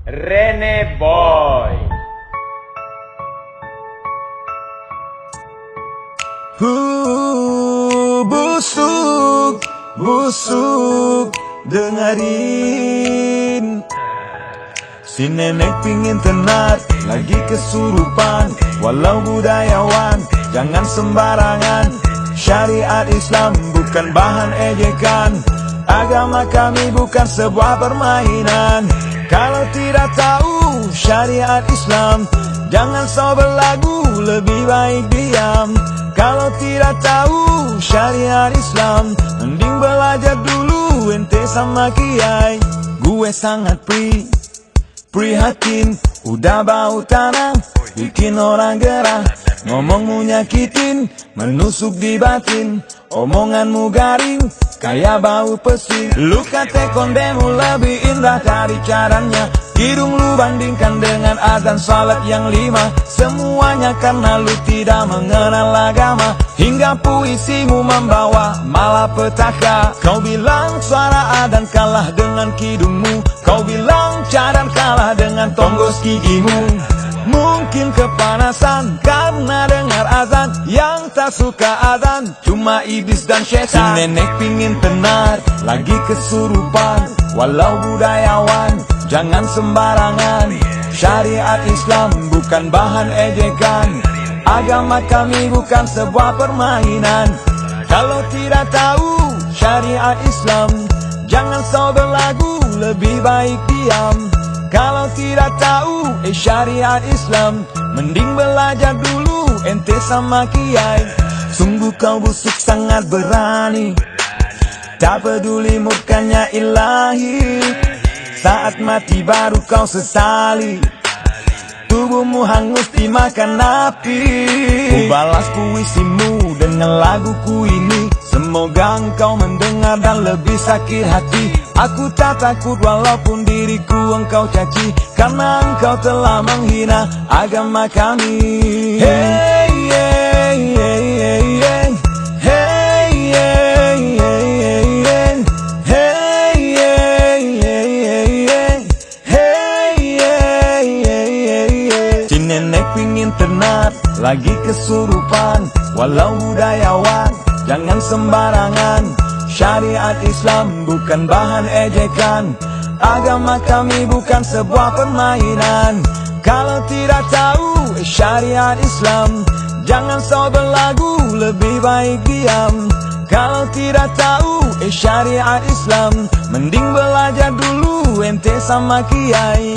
Rene Boy. Busuk, busuk, dengerin. Si nenek pingin tenar, lagi kesurupan. Walau budayawan, jangan sembarangan. Syariat Islam bukan bahan ejekan. Agama kami bukan sebuah permainan. Kalau tidak tahu syariat Islam, jangan so berlagu, lebih baik diam. Kalau tidak tahu syariat Islam, mending belajar dulu ente sama kiai. Gue sangat prihatin, udah bau tanah, bikin orang gerah. Ngomongmu nyakitin, menusuk di batin. Omonganmu garing, kayak bau pesing. Lu kata kondemu lebih indah dari caranya. Hidung lu bandingkan dengan azan salat yang 5. Semuanya karena lu tidak mengenal agama. Hingga puisimu membawa malapetaka. Kau bilang suara adzan kalah dengan kidungmu. Kau bilang cadar kalah dengan tonggos gigimu. Mungkin kepanasan karena dengar azan. Yang tak suka azan cuma iblis dan setan. Si nenek pingin tenar, lagi kesurupan. Walau budayawan, jangan sembarangan. Syariat Islam bukan bahan ejekan. Agama kami bukan sebuah permainan. Kalau tidak tahu syariat Islam, jangan so berlagu, lebih baik diam. Kalau tidak tahu syariat Islam, mending belajar dulu ente sama kiai. Sungguh kau busuk sangat berani, tak peduli mukanya ilahi. Saat mati baru kau sesali, tubuhmu hangus dimakan api. Ku balas puisimu dengan laguku ini. Semoga engkau mendengar dan lebih sakit hati. Aku tak takut walaupun diriku engkau caci, karena engkau telah menghina agama kami. Hey, hey, hey, hey, hey. Hey, hey, hey, hey, hey. Hey, hey, hey, hey, hey. Hey, hey, hey, hey, hey. Si nenek pingin tenar, lagi kesurupan. Walau budayawan, jangan sembarangan. Syariat Islam bukan bahan ejekan. Agama kami bukan sebuah permainan. Kalau tidak tahu syariat Islam, jangan so berlagu, lebih baik diam. Kalau tidak tahu syariat Islam, mending belajar dulu ente sama kiai.